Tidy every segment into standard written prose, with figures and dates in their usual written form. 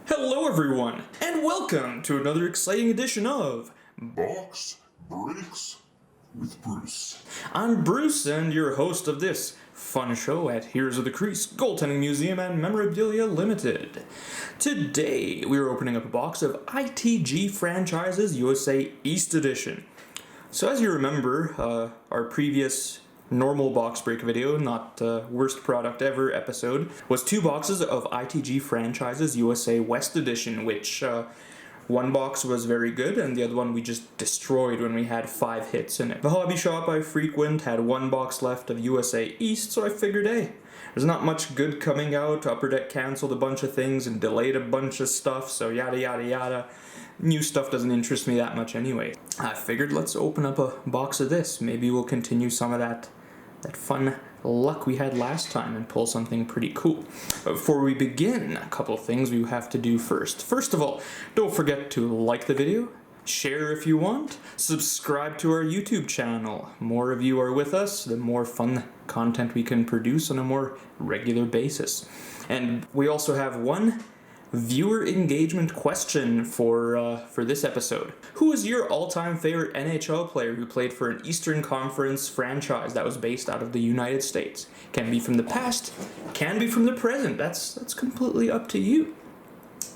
Hello everyone, and welcome to another exciting edition of Box Breaks with Bruce. I'm Bruce, and your host of this fun show at Heroes of the Crease, Goaltending Museum, and Memorabilia Limited. Today, we are opening up a box of ITG Franchises USA East Edition. So as you remember, our previous normal box break video, not worst product ever episode, was 2 boxes of ITG Franchises USA West Edition, which one box was very good and the other one we just destroyed when we had 5 hits in it. The hobby shop I frequent had 1 box left of USA East, so I figured, hey, there's not much good coming out. Upper Deck canceled a bunch of things and delayed a bunch of stuff, so yada yada yada. New stuff doesn't interest me that much anyway. I figured let's open up a box of this. Maybe we'll continue some of that fun luck we had last time and pull something pretty cool. But before we begin, a couple of things we have to do first. First of all, don't forget to like the video, share if you want, subscribe to our YouTube channel. More of you are with us, the more fun content we can produce on a more regular basis. And we also have one viewer engagement question for this episode. Who is your all-time favorite NHL player who played for an Eastern Conference franchise that was based out of the United States? Can be from the past, can be from the present. That's completely up to you.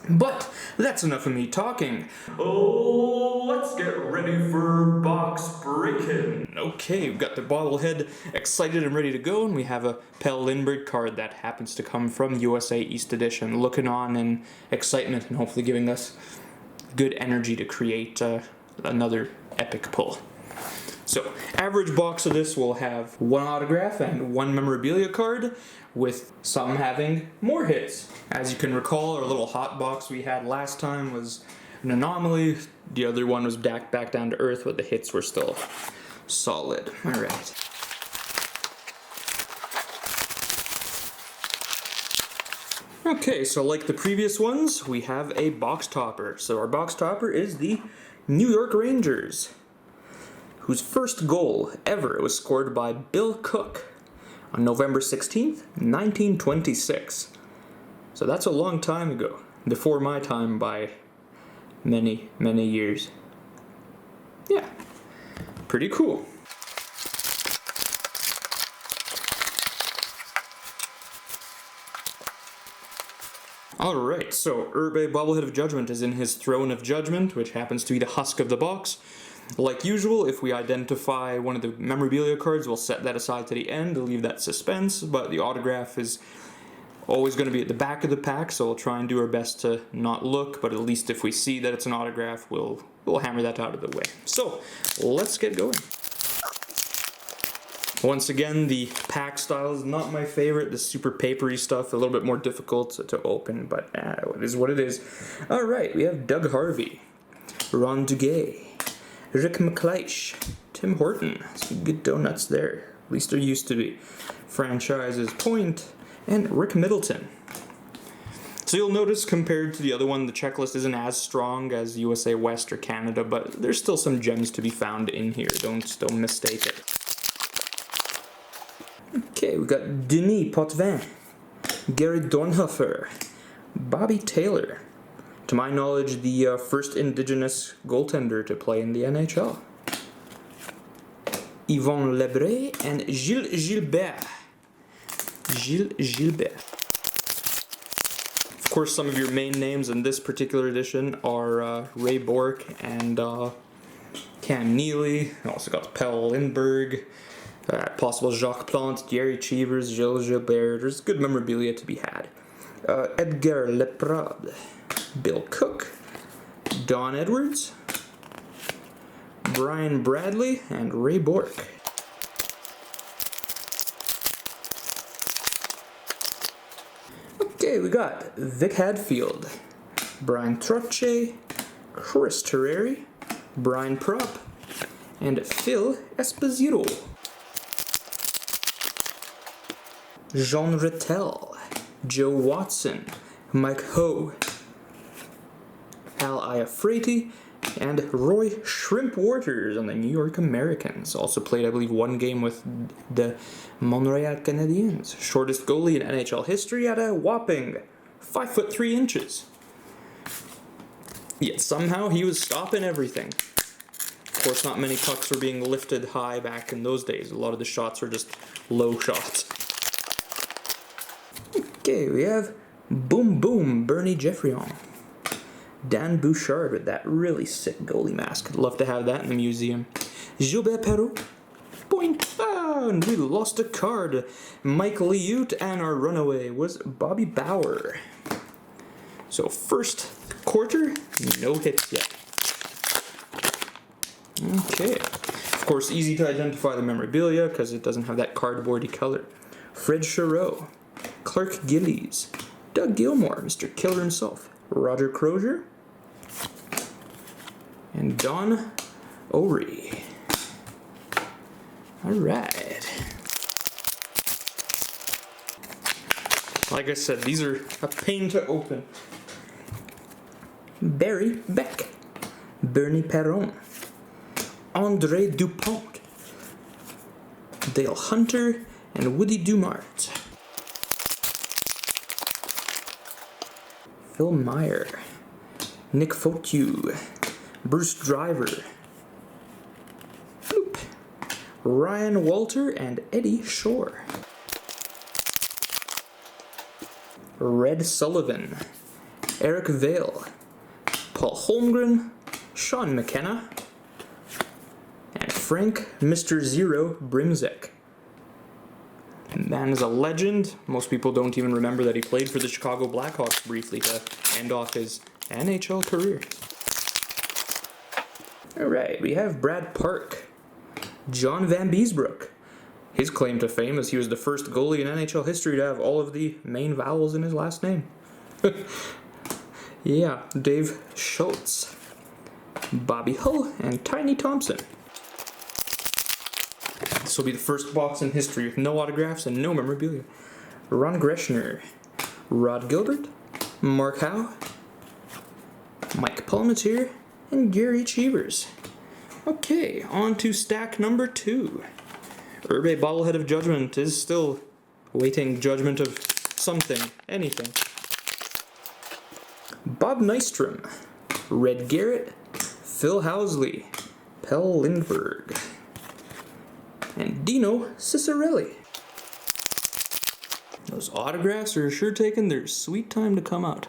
But that's enough of me talking. Oh, let's get ready for box breaking. Okay, we've got the bobblehead excited and ready to go, and we have a Pelle Lindbergh card that happens to come from USA East Edition, looking on in excitement and hopefully giving us good energy to create another epic pull. So, average box of this will have 1 autograph and 1 memorabilia card, with some having more hits. As you can recall, our little hot box we had last time was an anomaly. The other one was back down to earth, but the hits were still solid. Alright. Okay, so like the previous ones, we have a box topper. So our box topper is the New York Rangers, whose first goal ever was scored by Bill Cook on November 16th, 1926. So that's a long time ago, before my time by many, many years. Yeah, pretty cool. Alright, so Irbe Bobblehead of Judgement is in his Throne of Judgment, which happens to be the husk of the box. Like usual, if we identify one of the memorabilia cards, we'll set that aside to the end to leave that suspense, but the autograph is always going to be at the back of the pack, so we'll try and do our best to not look, but at least if we see that it's an autograph, we'll hammer that out of the way. So, let's get going. Once again, the pack style is not my favorite. The super papery stuff, a little bit more difficult to open, but it is what it is. Alright, we have Doug Harvey, Ron Duguay, Rick McLeish, Tim Horton, some good donuts there, at least there used to be, Franchises Point, and Rick Middleton. So you'll notice compared to the other one, the checklist isn't as strong as USA West or Canada, but there's still some gems to be found in here, don't mistake it. Okay, we got Denis Potvin, Gary Dornhoefer, Bobby Taylor, to my knowledge, the first indigenous goaltender to play in the NHL. Yvon Lebre and Gilles Gilbert. Gilles Gilbert. Of course, some of your main names in this particular edition are Ray Bourque and Cam Neely. Also got Pelle Lindbergh, possible Jacques Plante, Gary Cheevers, Gilles Gilbert. There's good memorabilia to be had. Edgar Leprade, Bill Cook, Don Edwards, Brian Bradley, and Ray Bourque. Okay, we got Vic Hadfield, Brian Trottier, Chris Terreri, Brian Propp, and Phil Esposito. Jean Rattel, Joe Watson, Mike Ho, Al Iafrate, and Roy Shrimp Waters on the New York Americans. Also played, I believe, 1 game with the Montreal Canadiens. Shortest goalie in NHL history at a whopping 5'3". Yet somehow he was stopping everything. Of course, not many pucks were being lifted high back in those days. A lot of the shots were just low shots. Okay, we have Boom Boom Bernie Geoffrion. Dan Bouchard with that really sick goalie mask. I'd love to have that in the museum. Gilbert Perrault. Point. And we lost a card. Mike Liute, and our runaway was Bobby Bauer. So first quarter, no hits yet. Okay. Of course, easy to identify the memorabilia because it doesn't have that cardboardy color. Fred Chareau, Clark Gillies, Doug Gilmore, Mr. Killer himself, Roger Crozier, and Don O'Ree. Alright. Like I said, these are a pain to open. Barry Beck, Bernie Perron, Andre Dupont, Dale Hunter, and Woody Dumart. Phil Meyer, Nick Fotiu, Bruce Driver, Bloop, Ryan Walter, and Eddie Shore. Red Sullivan, Eric Vale, Paul Holmgren, Sean McKenna, and Frank Mr. Zero Brimzek. Man is a legend. Most people don't even remember that he played for the Chicago Blackhawks briefly to end off his NHL career. Alright, we have Brad Park, John Van Beesbrook. His claim to fame is he was the first goalie in NHL history to have all of the main vowels in his last name. Yeah, Dave Schultz, Bobby Hull, and Tiny Thompson. This will be the first box in history with no autographs and no memorabilia. Ron Greschner, Rod Gilbert, Mark Howe, Mike Palmetier, and Gary Cheevers. Okay, on to stack number 2. Irbe Bobblehead of Judgement is still awaiting judgment of something, anything. Bob Nystrom, Red Garrett, Phil Housley, Pell Lindbergh, and Dino Cicerelli. Those autographs are sure taking their sweet time to come out.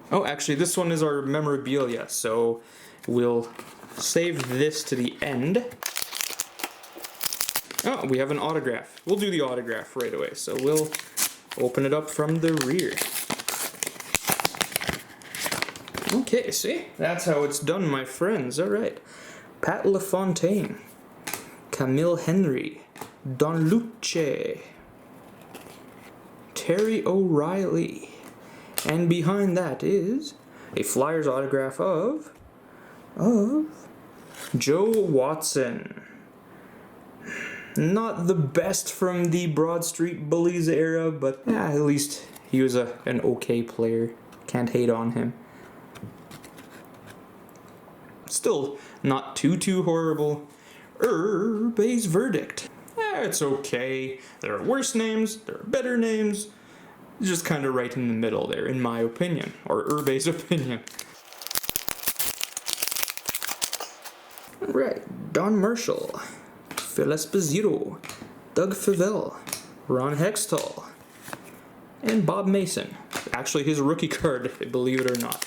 Oh, actually, this one is our memorabilia, so we'll save this to the end. Oh, we have an autograph. We'll do the autograph right away, so we'll open it up from the rear. Okay, see? That's how it's done, my friends. Alright. Pat LaFontaine, Camille Henry, Don Luce, Terry O'Reilly, and behind that is a Flyers autograph of Joe Watson. Not the best from the Broad Street Bullies era, but at least he was an okay player. Can't hate on him. Still not too horrible. Irbe's Verdict. It's okay. There are worse names, there are better names. Just kind of right in the middle there, in my opinion, or Irbe's opinion. Right, Don Marshall, Phil Esposito, Doug Favell, Ron Hextall, and Bob Mason. Actually his rookie card, believe it or not.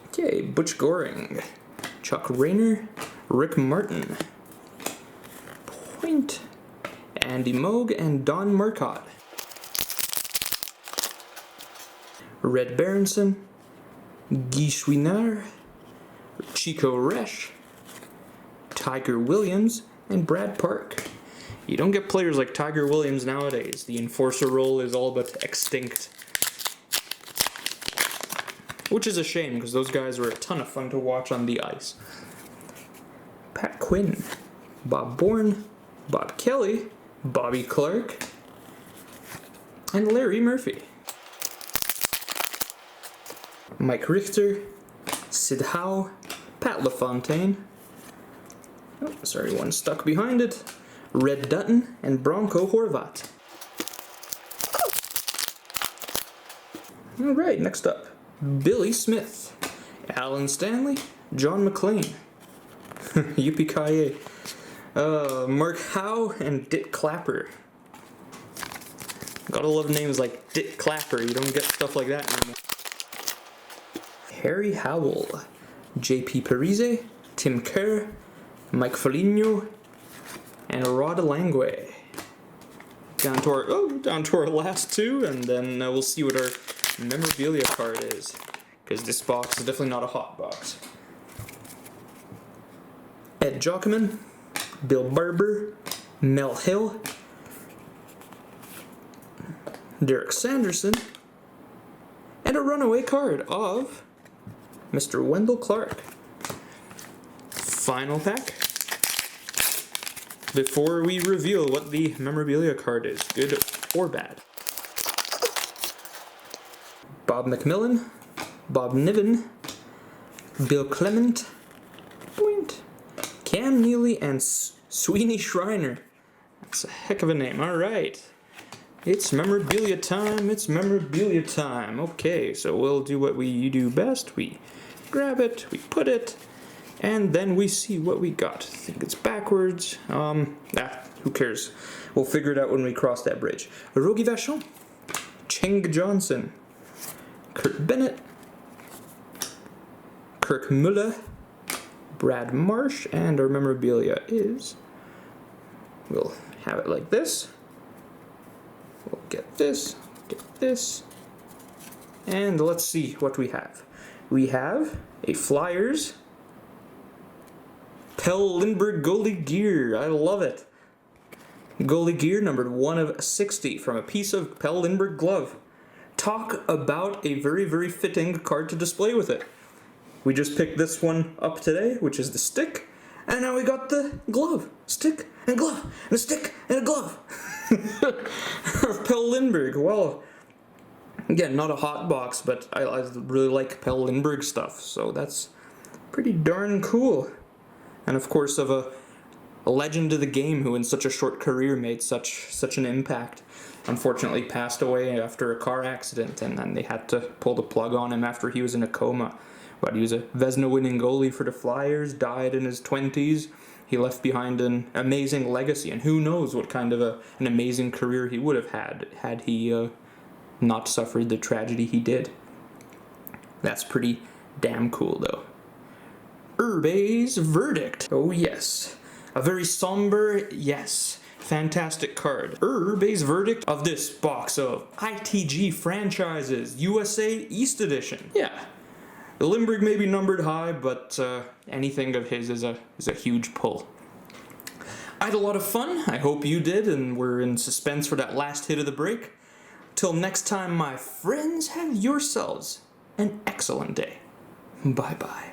Okay, Butch Goring, Chuck Rayner, Rick Martin, Point, Andy Moog, and Don Murcott. Red Berenson, Guy Chouinard, Chico Resch, Tiger Williams, and Brad Park. You don't get players like Tiger Williams nowadays. The enforcer role is all but extinct. Which is a shame, because those guys were a ton of fun to watch on the ice. Pat Quinn, Bob Bourne, Bob Kelly, Bobby Clark, and Larry Murphy. Mike Richter, Sid Howe, Pat LaFontaine, oh, sorry, one stuck behind it, Red Dutton, and Bronco Horvat. Alright, next up. Billy Smith, Alan Stanley, John McClane. Yippee-ki-yay. Mark Howe and Dick Clapper. Gotta love names like Dick Clapper. You don't get stuff like that anymore. Harry Howell, J.P. Parise, Tim Kerr, Mike Foligno, and Rod Langue. Down to our last two, and then we'll see what our memorabilia card is. Because this box is definitely not a hot box. Ed Jockman, Bill Barber, Mel Hill, Derek Sanderson, and a runaway card of Mr. Wendell Clark. Final pack. Before we reveal what the memorabilia card is, good or bad. Bob McMillan, Bob Niven, Bill Clement, Cam Neely, and Sweeney Shriner. That's a heck of a name. Alright. It's memorabilia time. It's memorabilia time. Okay, so we'll do what we do best. We grab it, we put it, and then we see what we got. I think it's backwards. Who cares? We'll figure it out when we cross that bridge. Rogie Vachon, Cheng Johnson, Kurt Bennett, Kirk Muller, Brad Marsh, and our memorabilia is, we'll have it like this. We'll get this, and let's see what we have. We have a Flyers Pell Lindbergh goalie gear. I love it. Goalie gear numbered 1 of 60 from a piece of Pell Lindbergh glove. Talk about a very, very fitting card to display with it. We just picked this one up today, which is the stick, and now we got the glove. Stick and glove, and a stick and a glove. Pell Lindbergh. Well, again, not a hot box, but I really like Pell Lindbergh stuff, so that's pretty darn cool. And of course, of a legend of the game who in such a short career made such an impact. Unfortunately passed away after a car accident, and then they had to pull the plug on him after he was in a coma. But he was a Vezina winning goalie for the Flyers, died in his 20s. He left behind an amazing legacy, and who knows what kind of an amazing career he would have had he not suffered the tragedy he did. That's pretty damn cool, though. Irbe's Verdict. Oh yes, a very somber, yes, fantastic card. Irbe's Verdict of this box of ITG Franchises USA East Edition. Yeah. The Lindbergh may be numbered high, but anything of his is a huge pull. I had a lot of fun. I hope you did, and we're in suspense for that last hit of the break. Till next time, my friends, have yourselves an excellent day. Bye-bye.